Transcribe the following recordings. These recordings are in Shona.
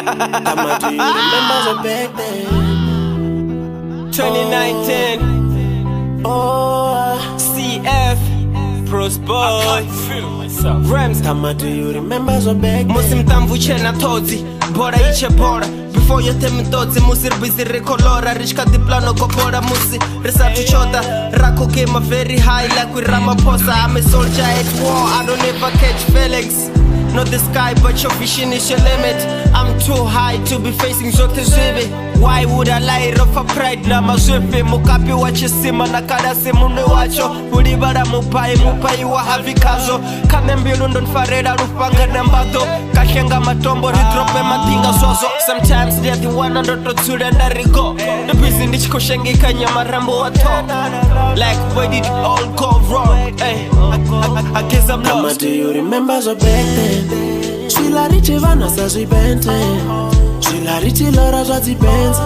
Tama, do you remember the back then? 2019. Oh, CF Pros Boy Rams. Tama, do you remember the back then? Musim tamvu chena tozi bora iche bora. Before you tell me tozi musir busy recolora. Rich ka diplano kokora musi Resatu chota. Rako came a very high like with Ramaphosa. I'm a soldier at war, I don't ever catch feelings. Not the sky, but your vision is your limit. I'm too high to be facing zote zivi. Why would I lie off a pride na mazwipi? Mukapi wache sima na kada simune wacho. Ulibara mupai wa havikazo. Kame mbilu ndon fareda rupanga na mbato. Kashenga matombo ridrope matinga sozo. Sometimes they're the one under to na rigo. The busy nichko shengi kanya marambo wato. Like where did it all go wrong? Hey, I guess I'm Tama, lost. do you remember the back then? Swila riche vana sa zwibente. Swila riche lora zwa dzibenzi.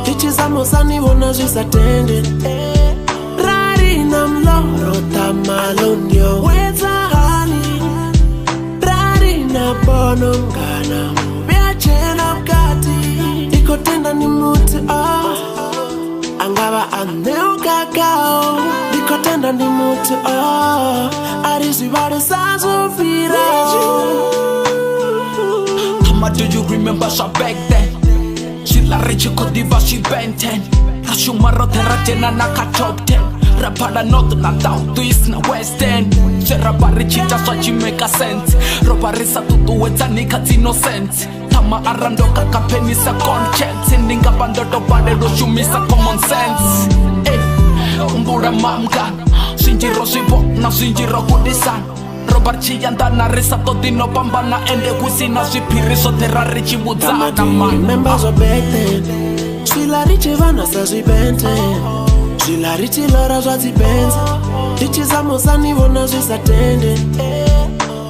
Riche za mosani vona zwisatende. Rari na mloro tamalonyo. Weza hani. Rari na bono mgana. Biachena mkati. Iko tenda ni muti Angaba aneo kakao. Iko tenda ni muti Arisi vare sa zufira. Tama, do you remember her back then? She la rich kodiva she bent 10. Rashumaro terra tena naka top 10. Rapada north na down to east na west end. Sherabari chita swachi make a sense. Robarisa tutu weta nika innocent. Tama arandoka kapeni sa conscience. Ndinga bandoto bade roshumisa common sense. Umbura mamga Sinjiro sipo na sinjiro kudisan Robarchi yanda na risa todino pambana ende kusina swipiriso terrari chibudzana Tama, do you remember the back then? Swila riche vana sa zwibente. Swila riche lora zwa dzibenzi. Riche za mosani vona zwisatende.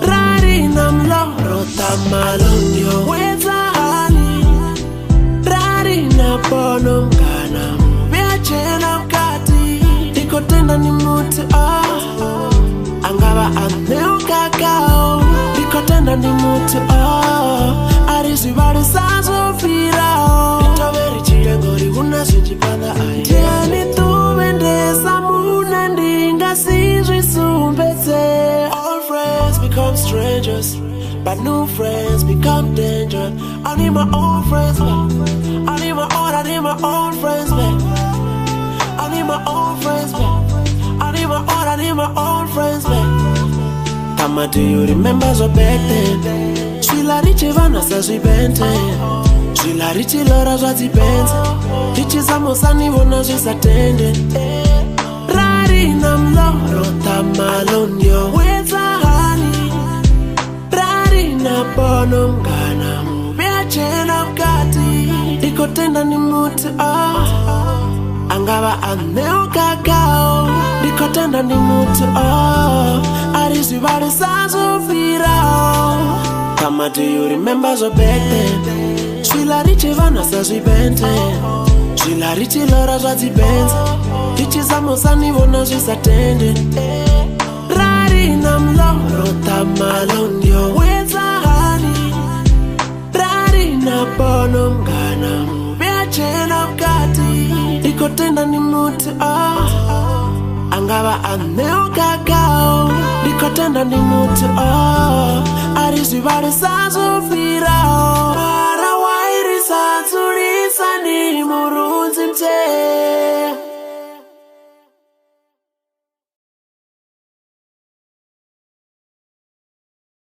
Rari na mloro tamalonyo. Weza hani. Rari na bono mgana. Biachena mkati. Iko tenda ni muti Angaba aneo kakao. Iko tenda ni muti Arisi vare sa zufira. Itaveri chile ngori una sinjipanda ai. Tiani tuvende samuna ndinga sizwi sumbete. All friends become strangers, but new friends become dangerous. I need my own friends back. I need my own friends back. I need my own friends back. I need my own friends back. Tama, do you remember the back then? Swila riche vana sa zwibente. Swila riche lora zwa dzibenzi. Riche za mosani vona zwisatende. Rari na mloro tamalonyo. Weza hani. Rari na bono mgana. Biachena mkati. Iko tenda ni muti Angaba aneo kakao. Iko tenda ni muti Arisi vare sa zufira. Tama, do you remember the back then? Swila riche vana sa zwibente. Swila riche lora zwa dzibenzi. Riche za mosani vona zwisatende. Rari na mloro tamalonyo. Weza hani. Rari na bono mgana. Biachena mkati. Iko tenda ni muti Angaba aneo kakao. Iko tenda ni muti Arisi vare sa zufira.